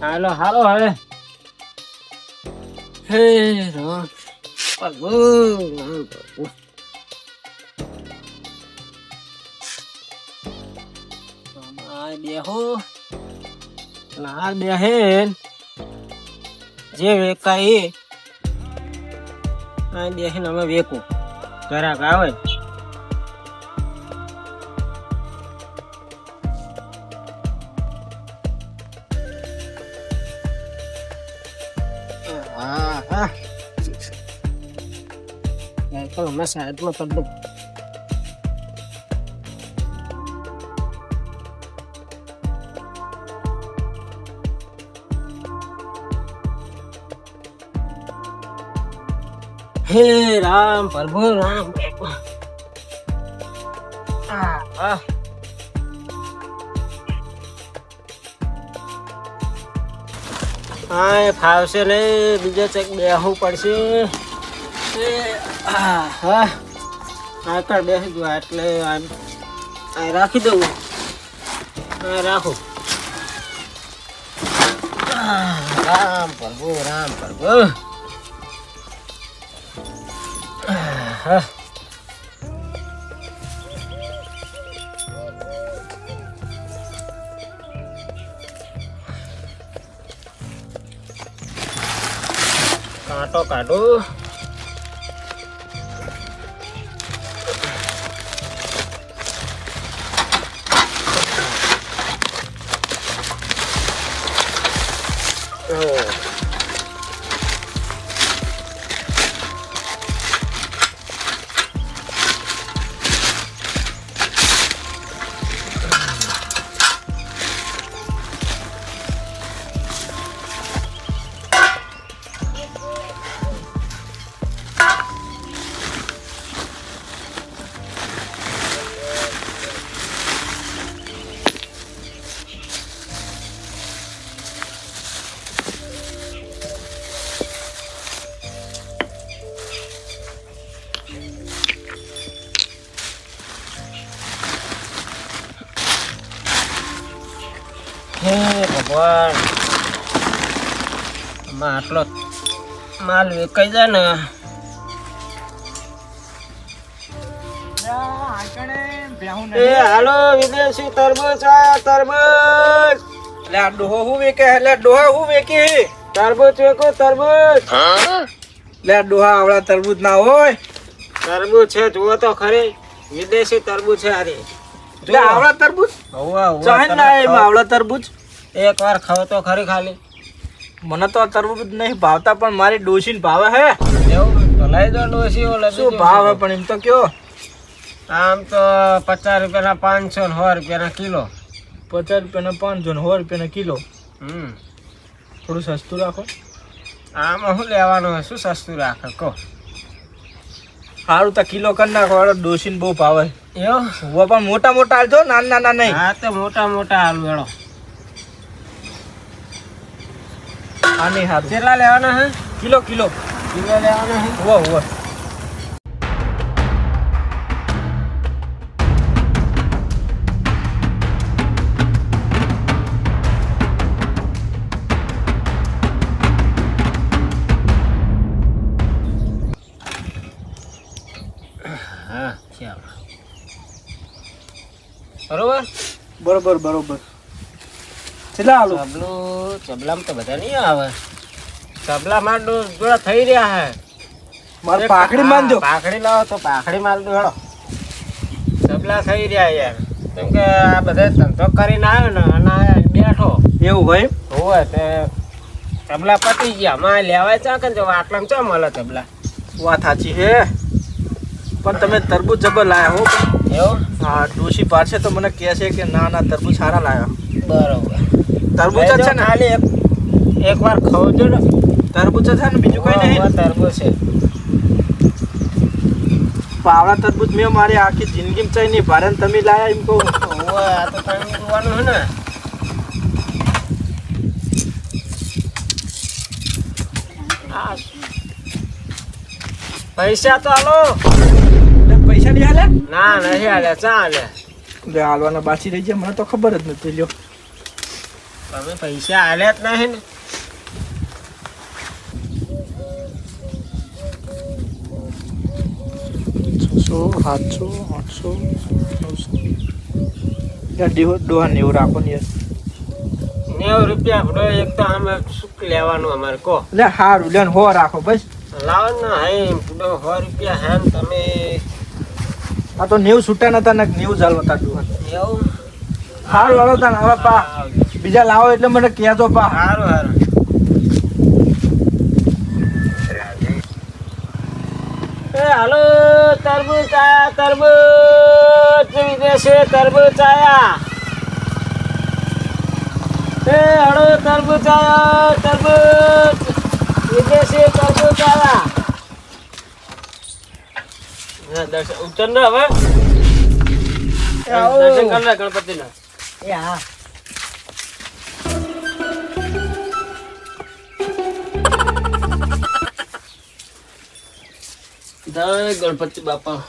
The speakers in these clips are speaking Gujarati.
હાલો હાલો હવે હે રામ પ્રભુ રામ પ્રભુ દેહો ના દેહેન જે વેકાઈ આ દેહેન અમે વેકું ઘરાક આવે Kalau mas itu perlu Hei Ram, Prabhu Ram. Ai ફાવશે ને બીજો ચેક બેહવું પડશે આગળ બેસી ગયો એટલે આ રાખી દઉં રાખું રામ પ્રભુ કાંટો કાઢું હે ભગવાન આમાં આટલો માલ વેચાઈ જાય ને એ હાલો વિદેશી તરબૂચ લે ડોહો હું વેકે લે ડોહા હું વેકે તરબૂચ વેકો તરબૂચ લે ડોહા આવડા તરબૂચ ના હોય તરબૂચ છે જુઓ તો ખરી વિદેશી તરબૂચ છે અરે લે આવડા તરબૂચ ચાહે ના એમાં આવડા તરબૂચ એક વાર ખાવ તો ખરી ખાલી મને તો આ તરબૂચ નહીં ભાવતા પણ મારી ડોશીને ભાવે હે એવું તો લઈ દો ડોશી ઓલે શું ભાવ હે પણ એમ તો કયો આમ તો 50 રૂપિયાના 500 ને 100 રૂપિયાના કિલો 50 રૂપિયાના 500 ને 100 રૂપિયાના કિલો થોડું સસ્તું રાખો આમાં શું લેવાનું હોય શું સસ્તું રાખે કહો સારું તો કિલો કરી નાખો વાળો ડોશીને બહુ ભાવે એવું હું પણ મોટા મોટા હાલજો નાના નાના નહીં હા તો મોટા મોટા હાલ વેળો આ નહીં સારું કેટલા લેવાના હે કિલો કિલો કિલો લેવાના હે હોવા હા ચાલો બરોબર બરોબર બરોબર કેટલા આલુ ચબલામાં તો બધા નહીં આવે ચબલામાં જોડા થઈ રહ્યા હે મારે પાકડી માંજો પાકડી લાવો તો પાકડી માલ દો હેડો ચબલા થઈ રહ્યા યાર કેમ કે આ બધા ધંધો કરીને આવ્યો ને અને બેઠો એવું ભાઈ હોય તે ચબલા પતી ગયા માં લેવાય ચા કે જો આટલામાં ચા મળે ચબલા વાત સાચી હે પણ તમે તરબૂચ જબર લાયા હો એવું હા ડોશી પાડશે તો મને કહે છે કે ના ના તરબૂચ સારા લાયા બરોબર તરબૂચ જ છે ને ખાલી એક વાર ખવજો ને તરબૂચ છે ને બીજું કઈ નહીં તરબૂચ છે પાવડા તરબૂચ મેં મારી આખી જિંદગીમાં ચઈ નહીં ભારે તમે લાયા એમ કહું આ તો તમે જોવાનું છે ને પૈસા તો હાલો પૈસા નહીં હાલે ના નહીં હાલે ચા હાલે હાલવાના બાસી રહી જાય મને તો ખબર જ નથી લ્યો તમે પૈસા આલ્યા જ નહીં ને. 700, 800, 900. યાર ડોહા 90 રાખો ને યાર. 90 રૂપિયા આપણો એક તો આમ શું લેવાનું અમારે કહો. એટલે સારું લે 100 રાખો બસ. લાવો ને હે પૂરો 100 રૂપિયા હે ને તમે આ તો 90 છૂટા નતા ને 90 ચાલવા તા ડોહા. એવું સારું હાલો તાન હવે પા બીજા લાવો એટલે મને કહેતો પા. સારું સારું. એ હાલો તરબૂચ આયા તરબૂચ વિદેશી તરબૂચ આયા. એ હાલો તરબૂચ આયા તરબૂચ વિદેશી તરબૂચ આયા. દર્શન ઉત્તર ને હવે દર્શન કર લે ગણપતિ ના. એ હા જય ગણપતિ બાપા.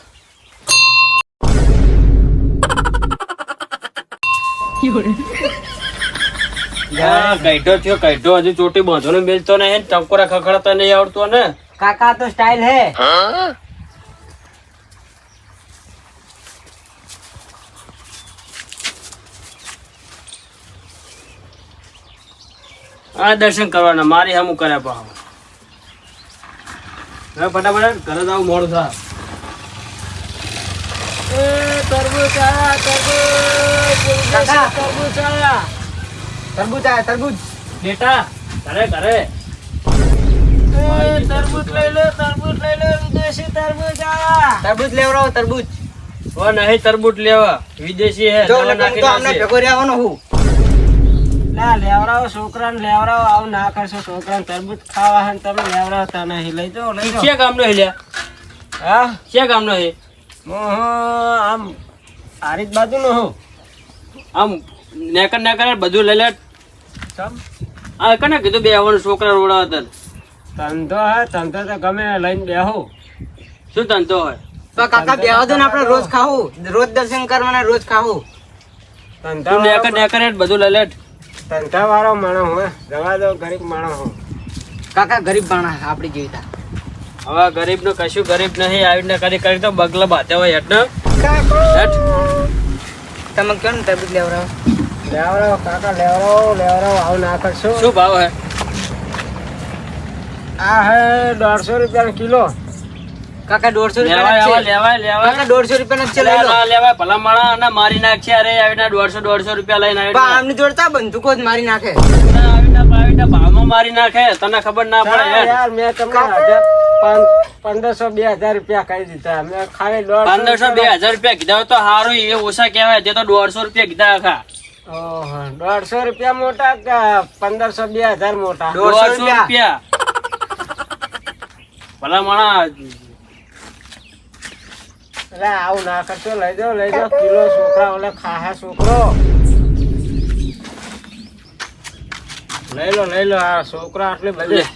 કઈઢો થયો કઈઢો હજુ ચોટી બાંધો ને બેચતો નહીં ટંકોરા ખખડતા નહીં આવડતો ને. કાકા તો સ્ટાઇલ હે. આ દર્શન કરવાના મારી હમું કર્યા પા. હવે ફટાફટ ઘરે જાવ મોડું થાય. એ તરબૂચ આયા કાકા. તરબૂચ આયા તરબૂચ આયા તરબૂચ. બેટા ઘરે ઘરે. એ તરબૂચ લઈ લે વિદેશી તરબૂચ આયા. તરબૂચ લેવડાવો તરબૂચ. ઓ નહીં તરબૂચ લેવા વિદેશી હે. જો દવા લગન તો નાખેલા અમને છે. ભેગો રહેવાનો હું. ના લેવડાવો છોકરાને લેવડાવો આવું ના કરશો. છોકરાને તરબૂચ ખાવા હે ને તમે લેવડાવતા નહીં. લઈ જાઓ લઈ જાઓ. ક્યાં ગામનો હેલ્યા? હા ક્યાં ગામનો હે? હું આમ આરીત બાજુનો હું. આમ નેકર બધું લઈ લે. આ કને કીધું બે આવવાનું છોકરા રોડાવતા. ધંધો હે ધંધો તો ગમે તે લઈને બેહો. શું ધંધો હોય? તો કાકા બેહો દો ને આપણે રોજ ખાવું. રોજ દર્શન કરવાના રોજ ખાવું. તું નેકર હેઠ બધું લઈ લે. ધંધા વાળો માણસ હોય જવા દો ગરીબ માણસ હોય. કાકા ગરીબ માણસ આપણી જેવી. હવે ગરીબ નું કશું ગરીબ નહીં આવીને કરી તો બગલા બાતે હોય હેઠ ને હેઠ. તમે કહો ને તરબૂચ લેવડાવો. લેવડાવો કાકા લેવડાવો આવું ના કરશો. શું ભાવ હે? આ હે 150 રૂપિયા કિલો. કાકા 150 લેવાય રૂપિયા લેવાય કાકા 150 રૂપિયા છે લઈ લો. લેવાય ભલા માણા અને મારી નાખશે. અરે આવીને 150 રૂપિયા લઈને પણ આમની જોડતા બંદૂકો જ મારી નાખે. આવીને ભાવમાં મારી નાખે. તને ખબર ના પડે હા હેઠ. યાર મેં તમને 1500 2000 રૂપિયા કહી દીધા. મેં ખાલી 1500 2000 રૂપિયા કીધા હોય તો સારું. એ ઓછા કહેવાય. તે તો 150 રૂપિયા કીધા આખા. ઓહો 150 રૂપિયા મોટા કે 1500 2000 મોટા. 150 રૂપિયા ભલા માણા. એટલે આવું ના કરશો. લઈ જાઓ કિલો. છોકરા ઓલે ખાહે છોકરો. લઈ લો આ છોકરા આટલી બધી.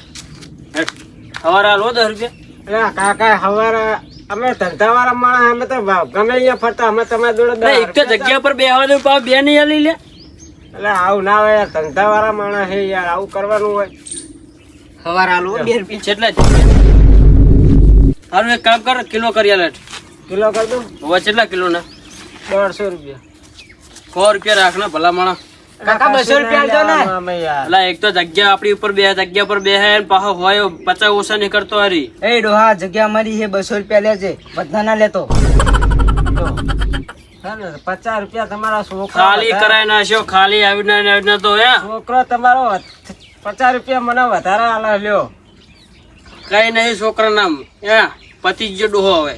સવારે આલો 10 રૂપિયા. એટલે કાકા હવારે અમે ધંધા વાળા માણસ અમે તો ગમે અહીંયા ફરતા અમે તમારી જોડે એક તો જગ્યા પર બેહવા દઉં પાવ બે નહીં આલી લે. એટલે આવું ના હોય યાર. ધંધા વાળા માણસ હે યાર. આવું કરવાનું હોય. સવાર આલો 2 રૂપિયા. કેટલા સારું એક કામ કર કિલો કરી આલે. કિલો કરી દઉં. હવે કેટલા કિલો ના? 150 રૂપિયા. 100 રૂપિયા રાખ ને ભલા માણા. કાકા 200 રૂપિયા આલજો ને. અમે યાર એટલે એક તો જગ્યા આપણી ઉપર બે જગ્યા પર બે હે પાછો હોય 50 ઓછા નહીં કરતો હરી. એ ડોહા જગ્યા અમારી છે 200 રૂપિયા લેજે. બધા ના લેતો. તો હા ને 50 રૂપિયા તમારા છોકરા ખાલી કરાય નાખ્યો. ખાલી આવીને તો હે છોકરો તમારો 50 રૂપિયા મને વધારે આલે લ્યો. કઈ નહીં છોકરા નામ હે પતિ જ ડોહો હવે.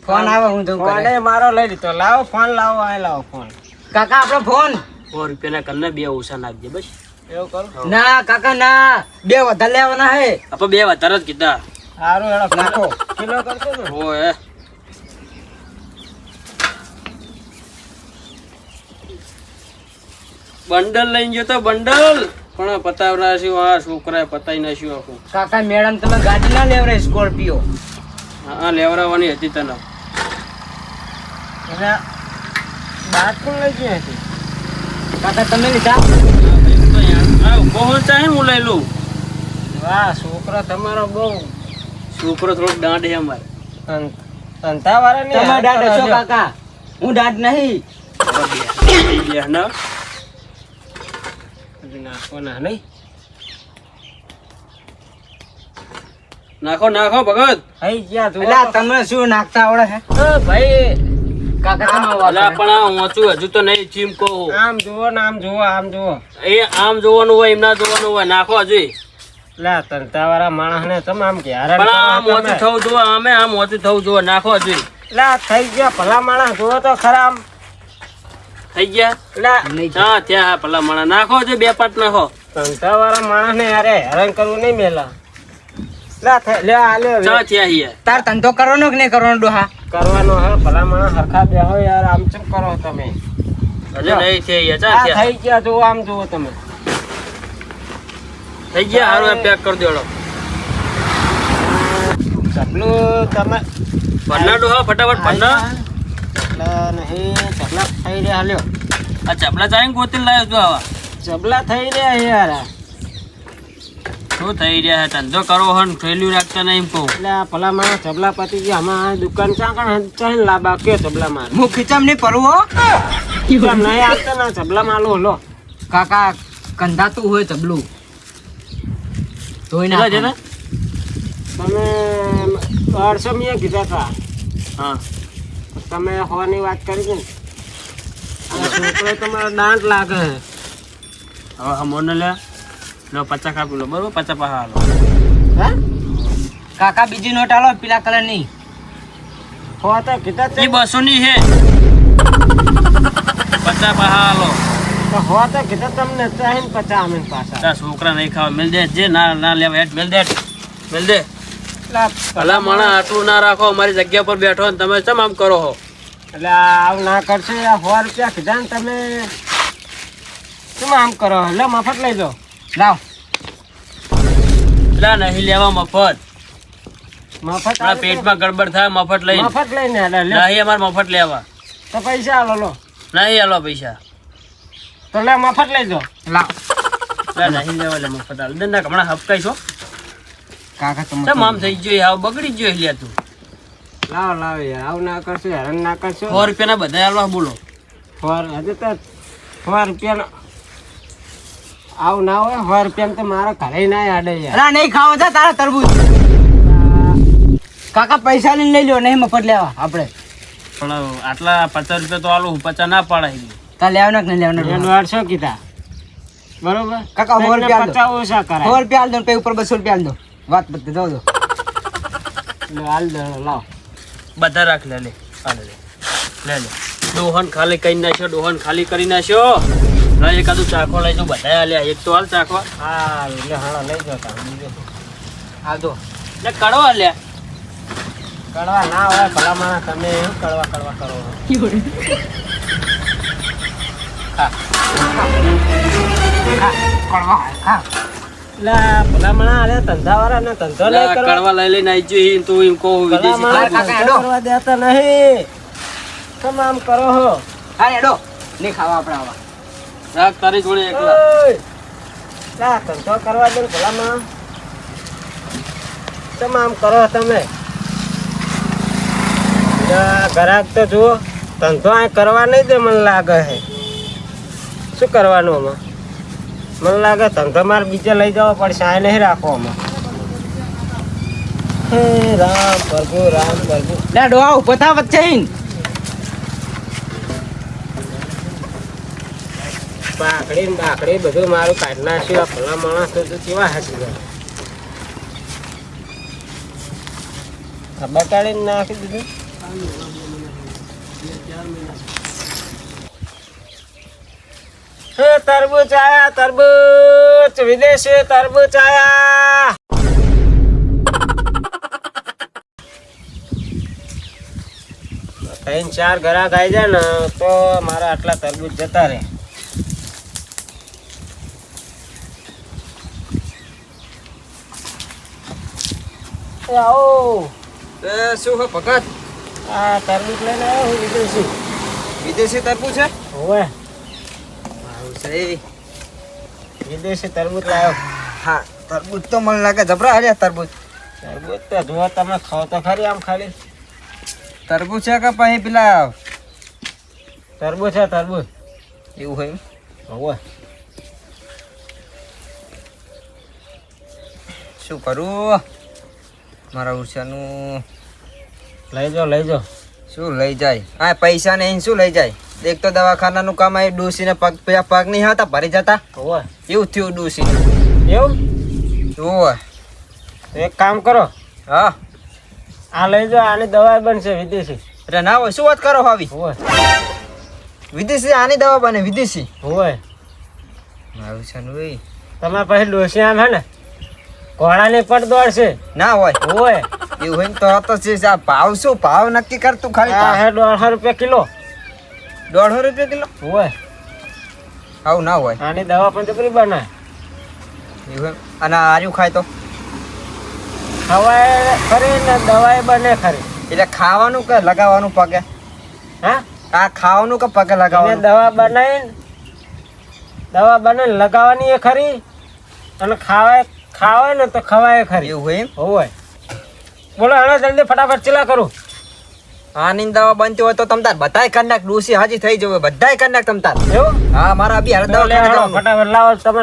ફોન આવે હું જઉં ફોન કરે. મારો લઈ લીધો. લાવો ફોન લાવો. આ લાવો ફોન. કાકા આપણો ફોન. 100 રૂપિયા ના કરના બે ઓછા નાખજે બસ. એવું કરું. ના કાકા ના 2 વધારે લેવાના હે. આપણે બે વધારે જ કીધા. સારું હેડો નાખો. કિલો કરજો ને. હોય બંડલ લઈને ગયો તો બંડલ પણ પતાવના શું આ છોકરાએ પતાઈ નાખ્યું આખું. કાકા મેડમ તમે ગાડી ના લેવરે સ્કોર્પિયો. હા લેવડાવવાની હતી તને. એટલે બાદ પણ લઈ ગઈ હતી. કાકા તમે લીધા. આ ઉભો હોય ચાહે હું લઈ લઉં. વાહ છોકરો તમારો બહુ છોકરો થોડોક દાંડ છે અમારે. ધંધાવાળા ની તમે દાંત હશો કાકા, હું દાંત નહીં. નાખવાના નહીં. નાખો નાખો ભગત. આઈ ગયા જુઓ એટલે તો. તમે શું નાખતા આવડે છે ભાઈ કાકા? તમે અલા પણ આ વાંચું હજુ તો નહીં ચીમકો. આમ જુઓ ને આમ જુઓ આમ જુઓ. એ આમ જોવાનું હોય એમના જોવાનું હોય. નાખો હજુ. લા ધંધાવાળા માણસને તમે આમ ઘેરાન પણ આમ કરો ઓછું તમે. થવું જોવે. આમે આમ ઓછું થવું જોવે. નાખો હજુ. લા થઈ ગયા ભલા માણસ જુઓ તો ખરા આમ. થઈ ગયા. લા નહીં હા ત્યાં ભલા માણા નાખો હજુ. 2 પાટ નાખો. ધંધાવાળા માણસને યારે હેરાન કરવું નહીં મેલા. લા લે આ લે ચા થયા હિયા. તાર ધંધો કરવાનો કે નહીં કરવાનો ડોહા? કરવાનો હે ભલા માણસ હરખા બેહો યાર આમ ચમ કરો તમે. હજુ નહીં થયા હિયા. ચા આ થયા. થઈ ગયા જુઓ આમ જુઓ તમે. થઈ ગયા. હારું પેક કરી દેડો. ચપલું તમે ભરના ડોહા ફટાફટ ભરના. ચપલા નહીં ચપલા થઈ રહ્યા લ્યો. આ ચપલા ચાઈને ગોતીને લાવ્યો છું આવા. ચપલા થઈ રહ્યા યાર. શું થઈ રહ્યા છે? ધંધો કરવો હોય ને થેલીઓ રાખતા નહીં એમ કહું. એટલે આ ભલા માણસ ચપલા પતી ગયા આમાં દુકાન ચાકણ લાબા કે ચપલા માર હું ખીચામ નહીં પડવું હો. કેમ નહીં આપતા ના ચપલા માલો લો. કાકા કંધાતું હોય ચબલું ધોઈ કેટલા નાખો. જણા? તમે 800 મેં કીધા હતા. હા. તમે હોવાની વાત કરી છે ને. આ છોકરો તમારો દાંત લાગે છે. હવે હમોને લે. લો 50 કાપી લો. બરોબર 50 પાહા હાલો. હે કાકા બીજી નોટ આલો પીલા કલર ની. હો તો કીધા એ છે 200 ની છે. 50 પાહા હાલો. તો હો તો કીધા તમને ચાહીને 50 આમીન પાછા. તારા છોકરા નહીં ખાવા મેલ દે. જે ના ના લેવા હેઠ મેલ દે. મેલ દે. એટલે ભલા માણસ આટલું ના રાખો. અમારી જગ્યા પર બેઠો ને તમે કેમ આમ કરો છો? એટલે આવું ના કરશો આ 100 રૂપિયા કીધા ને તમે કેમ આમ કરો? લે મફત લઈ જાઓ. લાવ એટલા નહીં લેવા મફત. મફત આપણા પેટમાં ગડબડ થાય મફત લઈને. મફત લઈને લે લે. નહીં અમારે મફત લેવા. તો પૈસા આલો લો. નહીં આલો પૈસા. તો લે મફત લઈ જાઓ. લાવ એટલે નહીં લેવા લે મફત આલ દે. ના હમણાં હપકાઈ છો. કાકા તમે કેમ આમ થઈ ગયો? હાવ બગડી ગયો લે તું. લાવ લાવ યાર આવું ના કરશો હેરાન ના કરશો. 100 રૂપિયાના બધા આલવા બોલો. હજુ તો 100 રૂપિયાનો આવું ના હોય. 100 રૂપિયા તો મારા ઘરે ના આડે યાર. અલા નહીં ખાવા જા તારા તરબૂચ. કાકા પૈસા લઈને લઈ લ્યો નહીં મફત લેવા આપણે. પણ આટલા 50 રૂપિયા તો આલું 50 ના પાડાય. તાર લેવાના કે નહીં એને લેવાના? 150 કીધા બરોબર. કાકા 100 રૂપિયા આલ દો. 50 ઓછા કરાય. 100 રૂપિયા આલ દો ને ઉપર 200 રૂપિયા આલ દો. વાત બધી દો દો. લે હાલ દે લાવ. બધા રાખ લે લે. હાલે લે. લે લે. ડોહન ખાલી કરી નાખ્યો. ડોહન ખાલી કરી નાખ્યો. ના એકાદું ચાખો લઈ જાઉં. બધા આલ્યા. એક તો હાલ ચાખવા. હા લે હાલો લઈ જાઓ તમે બીજું. આલ દો. ને કડવા લે. કડવા ના હોય ભલા માણસ તમે એવું કડવા કડવા કરો. કડવા હા લે ભલા માણસ અરે ધંધાવાળા ને ધંધો નહીં કરવા. કડવા લઈ લઈને આવી જઈ તું એમ કહું ભલા વિદેશી માણસ કાકા, ધંધો હેડો. કરવા દેતા નહીં. તમે આમ કરો છો. હા રેડો નહીં ખાવા આપણે આવા. રાખ તારી જોડે એકલા. ઓય. લે ધંધો કરવા દે ને ભલા માણસ. તમે આમ કરો તમે. ગ્રાહક તો જુઓ ધંધો આ કરવા નહીં દે મને લાગે છે. શું કરવાનું આમાં? મને લાગે ધંધો મારે બીજે લઈ જવો પડશે. આ નહીં રાખો આમાં. હે રામ પ્રભુ રામ પ્રભુ. લે ડોહા ઉભો થા વચ્ચે ઈન. બાકડી ને બાકડી બધું મારું કાઢી નાખ્યું. આ ભલા માણસ તો કેવા હાચી ગયા. આ બટાડીને નાખી દીધું. હે તરબૂચ આયા તરબૂચ વિદેશી તરબૂચ આયા. 3-4 ગ્રાહક આવી જાય ને તો મારા આટલા તરબૂચ જતા રહે. એ આવો. શું હે ભગત? આ તરબૂચ લઈને આવ્યો હું વિદેશી. વિદેશી તરબૂચ છે? હોવે. સારું છે. વિદેશી તરબૂચ લાવ્યો. હા તરબૂચ તો મને લાગે જબરા હાલ્યા તરબૂચ. તરબૂચ તો જુઓ તમે ખાઓ તો ખરી આમ ખાલી. તરબૂચ છે કે પછી પેલા તરબૂચ છે તરબૂચ. એવું હોય હોવે. શું કરું મારા ઉષાનું લઈ જાઓ. શું લઈ જાય હા પૈસા ને શું લઈ જાય એક તો દવાખાનાનું કામ આવી ડૂસીને પગ પગ નહીં હતા ભરી જતા હોવે. એવું થયું ડૂસીને એવું? ઓય તો એક કામ કરો, હા આ લઈ જાઓ. આની દવા બનશે વિદેશી. અરે ના હોય શું વાત કરો ભાવી હોવે. વિદેશી આની દવા બને વિદેશી હોવે. મારું છે ને ભાઈ તમે પછી ડોસી આમ હે ને ઘોડાની પટ દોડશે. ના હોય હોવે. એવું હોય ને તો છે આ ભાવ શું ભાવ નક્કી કર તું ખાલી આ હે 150 રૂપિયા કિલો. 150 રૂપિયા કિલો હોવે. આવું ના હોય આની દવા પણ જબરી બને. એવું હોય. અને આર્યું ખાય તો ખવાય ખરી ને દવાએ બને ખરી. એટલે ખાવાનું કે લગાવવાનું પગે હા, આ ખાવાનું કે પગે એને લગાવવાનું દવા બનાવીને લગાવવાની એ ખરી અને ખાવાય ને તો ખવાય ખરી. એવું હોય એમ હોવે. બોલો હવે જલ્દી ફટાફટ ચીલા કરું. આની દવા બનતી હોય તો તમ તાર બધાય કન્નાક ડૂસી હાજી થઈ જવે બધાય કન્નાક તમ તાર એવું? હા મારા બી હાલ તો લે દવા હેડો, ફટાફટ લાવો. તમે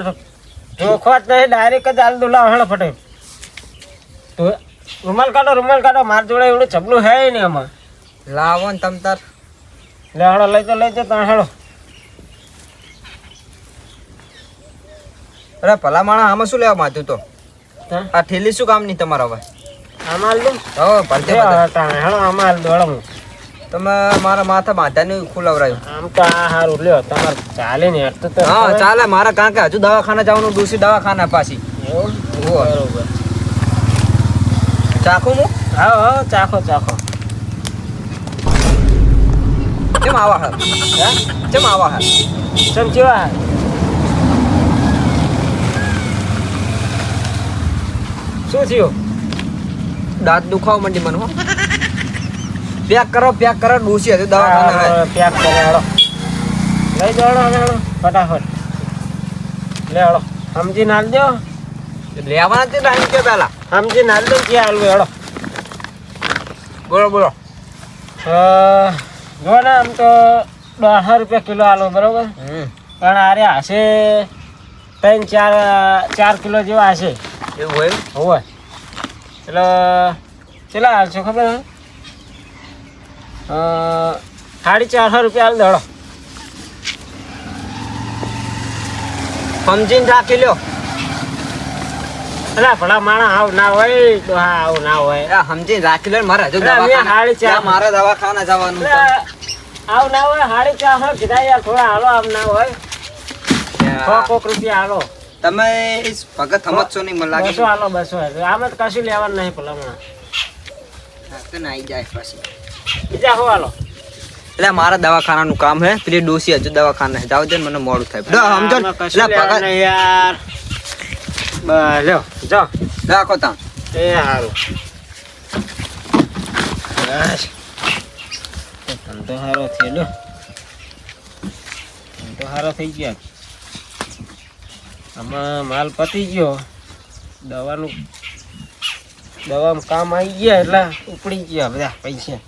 જોખો જ નહીં, ડાયરેક્ટ જ હાલ દો. લાવો હેડો ફટાફટ. તો રૂમાલ કાઢો. માર જોડે એવડું ચપલું હે નહીં આમાં. લાવો ને તમ તાર લે હેડો, લઈ જાઓ તમે હેડો. અરે ભલા માણસ આમાં શું લેવા માંગતું તો હા? આ ઠેલી શું કામ નહીં તમારા હવે આમાં હાલ દઉં? હો ભરતે બધા હેડો આમાં હાલ દો. હેડો હું. તમે મારા માથા બાંધાનું ખુલાવરાયું આમ તો આ સારું લ્યો તમારે ચાલે ને યાર. તો હા ચાલે મારા કાંકે હજુ દવાખાના જવાનું ડૂસી દવાખાના પાછી એવું? હોવે. બરોબર. ચાખું હું હા ચાખો. કેમ આવા હાલ હા? કેમ આવા હાલ ચમચીવા. શું થયું? દાંત દુખાવા માંડી મને હો પેક કરો ડૂસી હજુ દવાખાના હે. પેક કરે હેડો. લઈ જાઓ હેડો ફટાફટ. લે હેડો સમજી નાલ દો. લેવાના તે ટાઈમ કે પેલા સમજી નાલ દો ક્યાં હાલવું હેડો. બોલો જો ને આમ તો 150 રૂપિયા કિલો આલો બરોબર. પણ આરે હશે 3-4 કિલો જેવા હશે. એવું હોય હોવે. એટલે કેટલા હાલશો ખબર હે? 450 રૂપિયા હાલ દો. સમજીને રાખી લ્યો અલા ભલા માણા આવ ના હોય તો હા આવ ના હોય. સમજીને રાખી લ્યો મારે હજુ અલા, મેં હાડી ચાર. મારે દવાખાના જવાનું છે. આવ ના હોય 450 કીધા યાર. થોડા હાલો આમ ના હોય. 100 રૂપિયા હાલો. તમે ભગત સમજશો નહીં મને લાગે 200 હાલો 200. આમ જ કશું લેવાનું નહીં ભલા માણા. આવી જાય પછી બીજા હો હાલો. એટલે મારા દવાખાનાનું કામ હે પેલી ડોસી હજુ દવાખાના જાવ દે મને મોડું થાય સમજો ને આમાં કશું એટલે લેવાનું ભગત નહીં યાર. બસ લ્યો જાઓ. રાખો તા એ હારું. બસ ધંધો સારો થયેલો. ધંધો સારો થઈ ગયા. આમાં માલ પતી ગયો. દવામાં કામ આવી ગયા એટલે ઉપડી ગયા બધા પૈસા.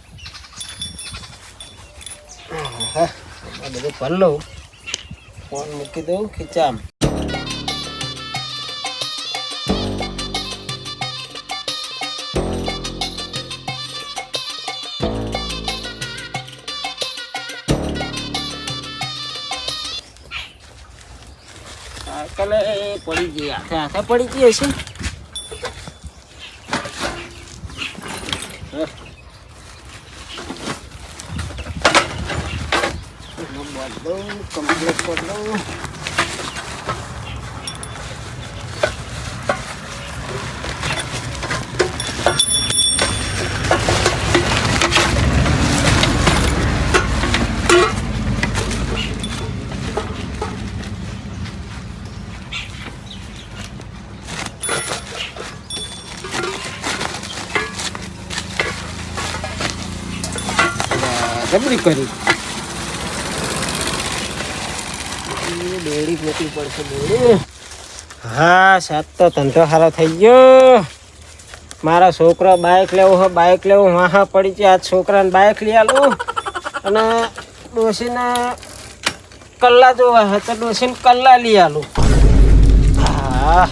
આ બધું ભરી લઉં. ફોન મૂકી દઉં ખીચામ. કાલે પડી ગઈ હાથે પડી ગઈ હશે. કમ્પ્લીટ કરી દઉં. જબરી કરી. દોડી ગોતી પડશે દોડી. હા સાત તો ધંધો સારો થઈ ગયો. મારા છોકરો બાઇક લેવું હોય, બાઇક લેવું હા પડી છે. આજ છોકરાને બાઇક લઈ આલું અને ડોશીને કલ્લા જોવા હોય તો ડોશીને કલ્લા લઈ આલું. હા